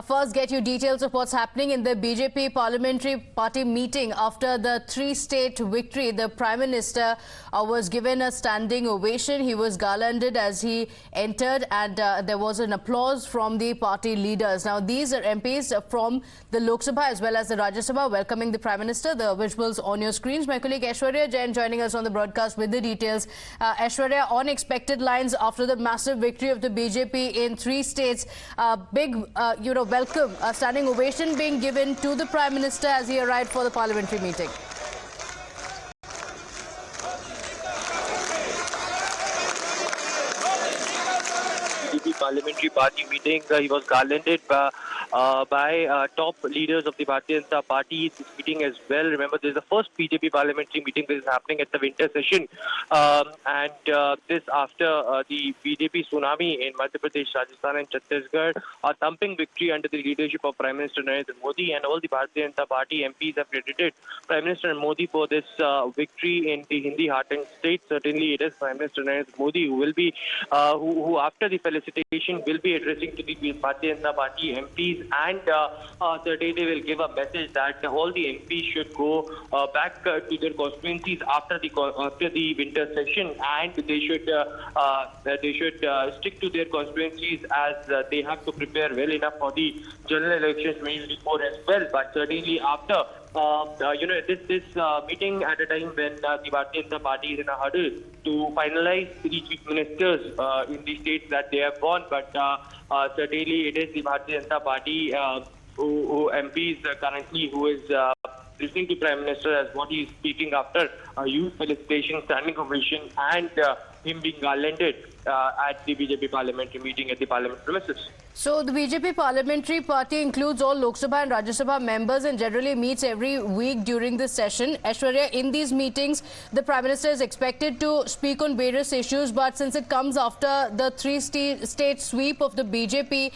First, get you details of what's happening in the BJP Parliamentary Party meeting after the three-state victory. The Prime Minister was given a standing ovation. He was garlanded as he entered, and there was an applause from the party leaders. Now, these are MPs from the Lok Sabha as well as the Rajya Sabha welcoming the Prime Minister. The visuals on your screens. My colleague Aishwarya Jain joining us on the broadcast with the details. Aishwarya, on expected lines after the massive victory of the BJP in three states, big, welcome, a standing ovation being given to the Prime Minister as he arrived for the parliamentary meeting. BJP Parliamentary Party meeting, he was garlanded by top leaders of the Bharatiya Janata Party. This meeting as well. Remember, this is the first BJP parliamentary meeting that is happening at the winter session, and this after the BJP tsunami in Madhya Pradesh, Rajasthan, and Chhattisgarh. A thumping victory under the leadership of Prime Minister Narendra Modi, and all the Bharatiya Janata Party MPs have credited Prime Minister Modi for this victory in the Hindi heartened state. Certainly, it is Prime Minister Narendra Modi who will be, who after the felicitation will be addressing to the Bharatiya Janata Party MPs. And certainly they will give a message that all the MPs should go back to their constituencies after the winter session, and they should stick to their constituencies as they have to prepare well enough for the general elections 2024 as well. But certainly after this meeting at a time when the Bharatiya Janata Party is in a huddle to finalize the chief ministers in the states that they have won, but certainly it is the Bharatiya Janata Party who MPs currently who is listening to Prime Minister as what he is speaking after a huge felicitation, standing ovation, and him being garlanded at the BJP parliamentary meeting at the parliament premises. So the BJP Parliamentary Party includes all Lok Sabha and Rajya Sabha members and generally meets every week during this session. Aishwarya, in these meetings, the Prime Minister is expected to speak on various issues, but since it comes after the three-state sweep of the BJP,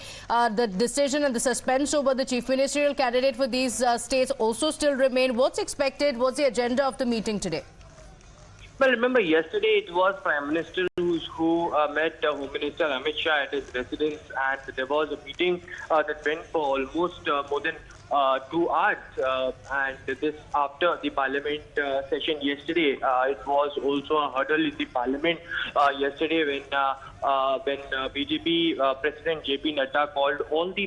the decision and the suspense over the chief ministerial candidate for these states also still remain. What's expected? What's the agenda of the meeting today? Well, remember, yesterday it was Prime Minister who met Home Minister Amit Shah at his residence, and there was a meeting that went for almost more than 2 hours. And this after the Parliament session yesterday. It was also a hurdle in the Parliament yesterday when BJP President JP Nadda called all the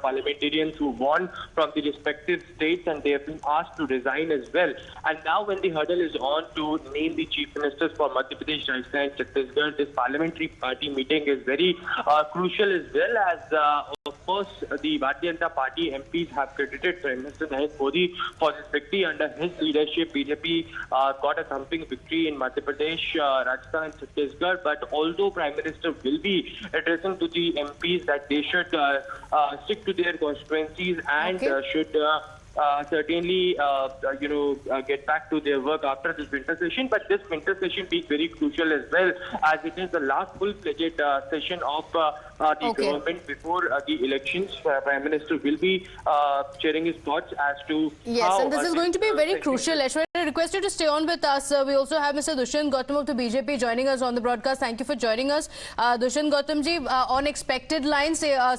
parliamentarians who won from the respective states, and they have been asked to resign as well. And now when the hurdle is on to name the chief ministers for Madhya Pradesh, Rajasthan, and Chhattisgarh, this parliamentary party meeting is very crucial as well, as of course the Bharatiya Janata Party MPs have credited Prime Minister Narendra Modi for this victory. Under his leadership, BJP got a thumping victory in Madhya Pradesh, Rajasthan, and Chhattisgarh. But although Prime Minister will be addressing to the MPs that they should stick to their constituencies and should certainly get back to their work after this winter session. But this winter session being very crucial as well, as it is the last full-fledged session of the government before the elections. Prime Minister will be sharing his thoughts as to how and this is going to be very crucial. Aishwarya, I request you to stay on with us. We also have Mr. Dushyant Gautam of the BJP joining us on the broadcast. Thank you for joining us. Dushyant Gautamji, on expected lines, a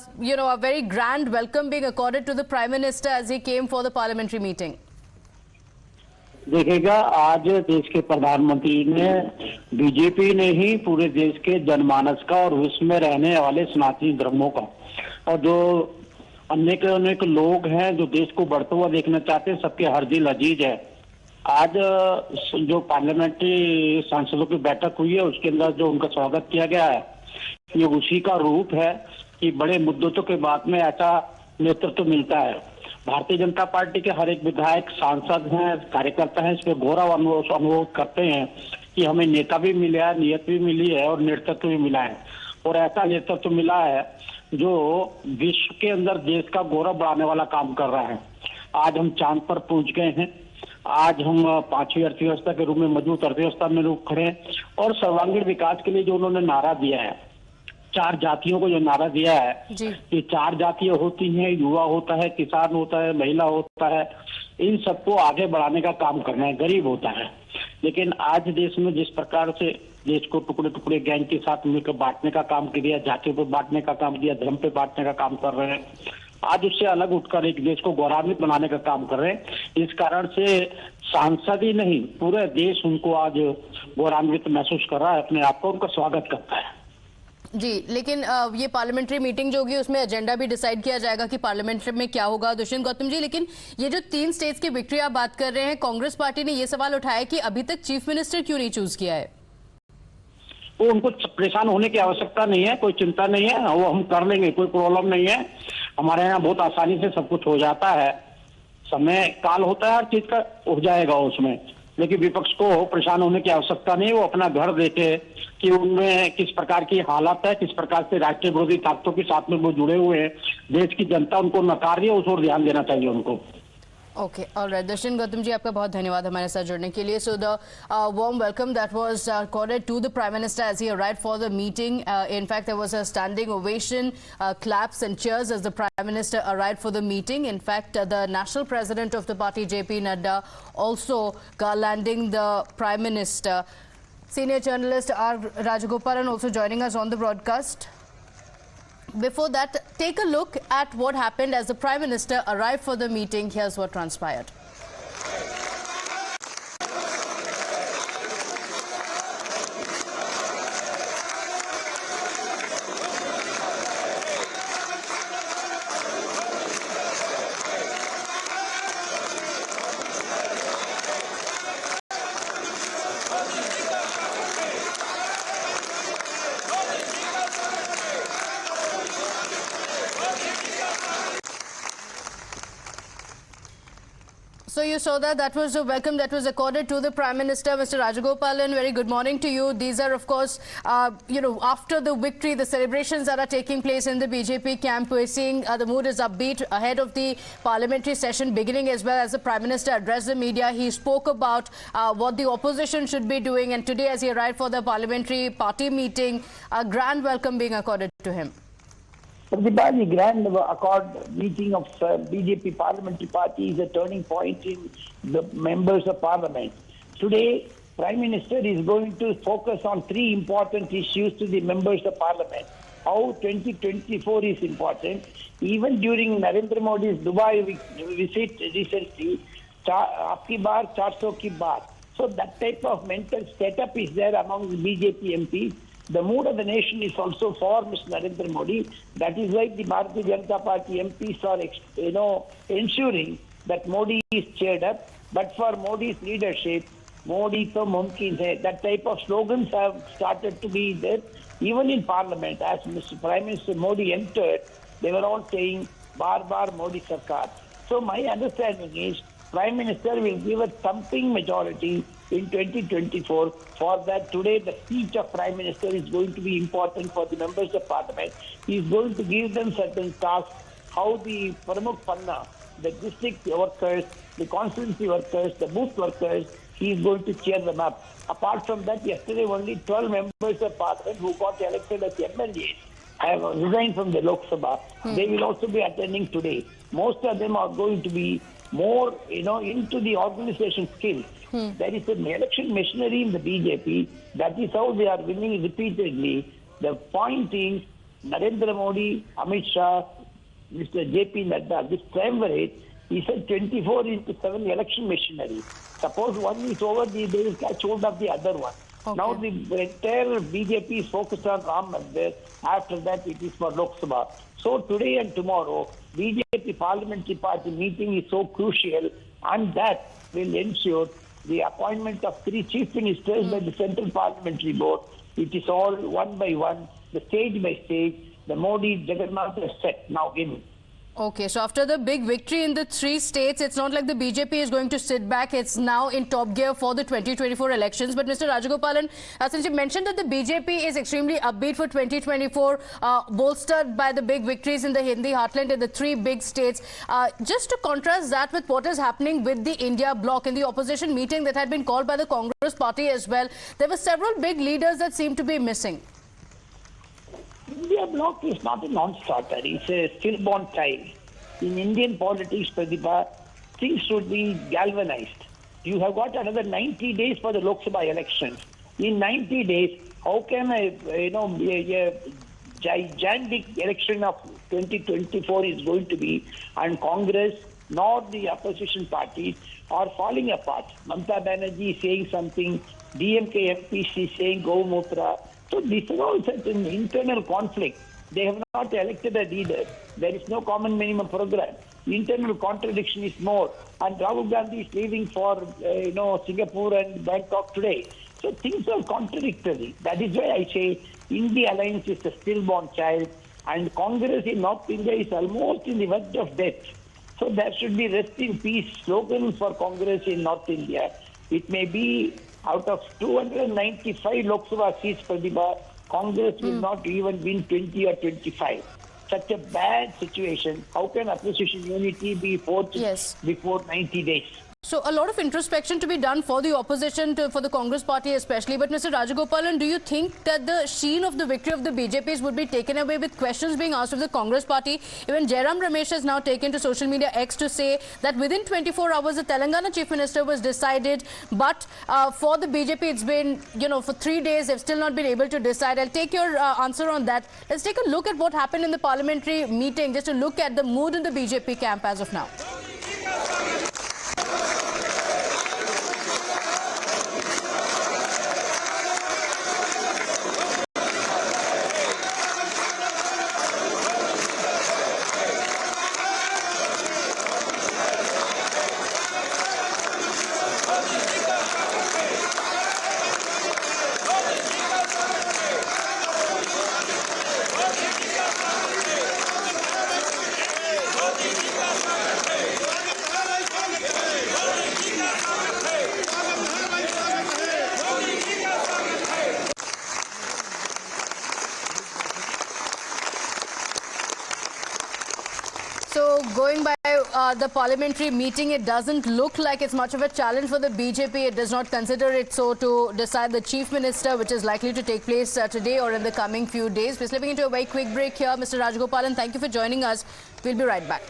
very grand welcome being accorded to the Prime Minister as he came for the parliamentary meeting. देखिएगा, आज देश के प्रधानमंत्री ने BJP ने ही पूरे देश के जनमानस का और उसमें रहने वाले सनातनी धर्मों का और जो अनेक लोग हैं जो देश को बढ़ता हुआ देखना चाहते हैं, सबके हर दिल अजीज है। आज जो पार्लियामेंट्री सांसदों की बैठक हुई है उसके अंदर जो उनका स्वागत किया गया है, ये उसी का रूप है कि बड़े मुद्दों के बाद में ऐसा नेतृत्व मिलता है। भारतीय जनता पार्टी के हर एक विधायक, सांसद हैं, कार्यकर्ता हैं, इसमें गौरव अनुभव करते हैं कि हमें नेता भी मिला है, नियत भी मिली है और नेतृत्व भी मिला है। और ऐसा नेतृत्व मिला है जो विश्व के अंदर देश का गौरव बढ़ाने वाला काम कर रहा है। आज हम चांद पर पहुंच गए हैं। आज हम 5वीं अर्थव्यवस्था के रूप में मजबूत अर्थव्यवस्था में रूप खड़े हैं और सर्वांगीण विकास के लिए जो उन्होंने नारा दिया है, 4 जातियों को जो नारा दिया है, ये 4 जातियां होती हैं, युवा होता है, किसान होता है, महिला होता है, इन सबको आगे बढ़ाने का काम करना है। गरीब होता है, लेकिन आज देश में जिस प्रकार से देश को टुकड़े टुकड़े गैंग के साथ मिलकर बांटने का काम किया, जातियों पे बांटने का काम किया, धर्म पे बांटने का काम कर रहे हैं। आज उससे अलग उठकर एक देश को गौरवान्वित बनाने का काम कर रहे हैं। इस कारण से सांसद ही नहीं, पूरे देश उनको आज गौरवान्वित महसूस कर रहा है, अपने आप को उनका स्वागत करता है। जी, लेकिन ये पार्लियामेंट्री मीटिंग जो होगी उसमें एजेंडा भी डिसाइड किया जाएगा कि पार्लियामेंट में क्या होगा। दुष्यंत गौतम जी, लेकिन ये जो 3 स्टेट्स की विक्ट्री आप बात कर रहे हैं, कांग्रेस पार्टी ने ये सवाल उठाया कि अभी तक चीफ मिनिस्टर क्यों नहीं चूज किया है। वो उनको परेशान होने की आवश्यकता नहीं है, कोई चिंता नहीं है, वो हम कर लेंगे, कोई प्रॉब्लम नहीं है। हमारे यहाँ बहुत आसानी से सब कुछ हो जाता है, समय काल होता है, हर चीज का हो जाएगा उसमें। लेकिन विपक्ष को परेशान होने की आवश्यकता नहीं है, वो अपना घर देखे कि उनमें किस प्रकार की हालत है, किस प्रकार से राष्ट्रीय विरोधी ताकतों के साथ में वो जुड़े हुए हैं, देश की जनता उनको नकार रही है, उस ओर ध्यान देना चाहिए उनको। Okay, all right. Dushyan Gautam ji, आपका बहुत धन्यवाद हमारे साथ जुड़ने के लिए. So the warm welcome that was accorded to the Prime Minister as he arrived for the meeting. In fact, there was a standing ovation, claps and cheers as the Prime Minister arrived for the meeting. In fact, the National President of the party, JP Nadda, also garlanding the Prime Minister. Senior journalist R. Rajagopalan also joining us on the broadcast. Before that, take a look at what happened as the Prime Minister arrived for the meeting. Here's what transpired. So you saw that was the welcome that was accorded to the Prime Minister, Mr. Rajagopalan. Very good morning to you. These are, of course, after the victory, the celebrations that are taking place in the BJP camp. We're seeing the mood is upbeat ahead of the parliamentary session beginning as well. As the Prime Minister addressed the media, he spoke about what the opposition should be doing. And today, as he arrived for the parliamentary party meeting, a grand welcome being accorded to him. Pratibha, the grand accord meeting of BJP Parliamentary Party is a turning point in the members of Parliament. Today, Prime Minister is going to focus on 3 important issues to the members of Parliament. How 2024 is important. Even during Narendra Modi's Dubai visit recently, Aapki baar, 400 ki baar. So that type of mental setup is there among the BJP MPs. The mood of the nation is also for Mr. Narendra Modi. That is why the Bharatiya Janata Party MPs are, ensuring that Modi is cheered up. But for Modi's leadership, Modi to mumkin hai. That type of slogans have started to be there. Even in Parliament, as Mr. Prime Minister Modi entered, they were all saying, Bar Bar Modi Sarkar. So my understanding is, Prime Minister will give a thumping majority in 2024. For that, today the speech of Prime Minister is going to be important for the members of Parliament. He is going to give them certain tasks, how the Pramukh Panna, the district workers, the constituency workers, the booth workers, he is going to cheer them up. Apart from that, yesterday only 12 members of Parliament who got elected as MLAs have resigned from the Lok Sabha. They will also be attending today. Most of them are going to be more, into the organization skills. There is an election machinery in the BJP. That is how they are winning repeatedly. The point is, Narendra Modi, Amit Shah, Mr. JP Nadda, this triumvirate is a 24/7 election machinery. Suppose one is over, they will catch hold of the other one. Okay. Now the entire BJP is focused on Ram Mandir. After that, it is for Lok Sabha. So today and tomorrow, BJP Parliamentary Party meeting is so crucial, and that will ensure the appointment of 3 chief ministers by the Central Parliamentary Board. It is all one by one, the stage by stage. The Modi Jagannath is set now in. Okay, so after the big victory in the 3 states, it's not like the BJP is going to sit back. It's now in top gear for the 2024 elections. But Mr. Rajagopalan, since you mentioned that the BJP is extremely upbeat for 2024, bolstered by the big victories in the Hindi heartland in the 3 big states. Just to contrast that with what is happening with the India bloc in the opposition meeting that had been called by the Congress party as well, there were several big leaders that seemed to be missing. India bloc is not a non-starter. It's a stillborn child. In Indian politics, Pratibha, things should be galvanized. You have got another 90 days for the Lok Sabha elections. In 90 days, how can a gigantic election of 2024 is going to be, and Congress nor the opposition parties are falling apart? Mamata Banerjee is saying something, DMK MPs is saying Go Mutra. So this is all such an internal conflict. They have not elected a leader. There is no common minimum program. Internal contradiction is more. And Rahul Gandhi is leaving for Singapore and Bangkok today. So things are contradictory. That is why I say India Alliance is a stillborn child, and Congress in North India is almost in the verge of death. So there should be rest in peace slogan for Congress in North India. It may be out of 295 Lok Sabha seats, Pratibha, Congress will not even win 20 or 25. Such a bad situation. How can opposition unity be forged before 90 days? So a lot of introspection to be done for the opposition, for the Congress party especially. But Mr. Rajagopalan, do you think that the sheen of the victory of the BJPs would be taken away with questions being asked of the Congress party? Even Jairam Ramesh has now taken to social media X to say that within 24 hours the Telangana Chief Minister was decided. But for the BJP, it's been, for 3 days, they've still not been able to decide. I'll take your answer on that. Let's take a look at what happened in the parliamentary meeting, just to look at the mood in the BJP camp as of now. So going by the parliamentary meeting, it doesn't look like it's much of a challenge for the BJP. It does not consider it so to decide the Chief Minister, which is likely to take place today or in the coming few days. We're slipping into a very quick break here. Mr. Rajagopalan, thank you for joining us. We'll be right back.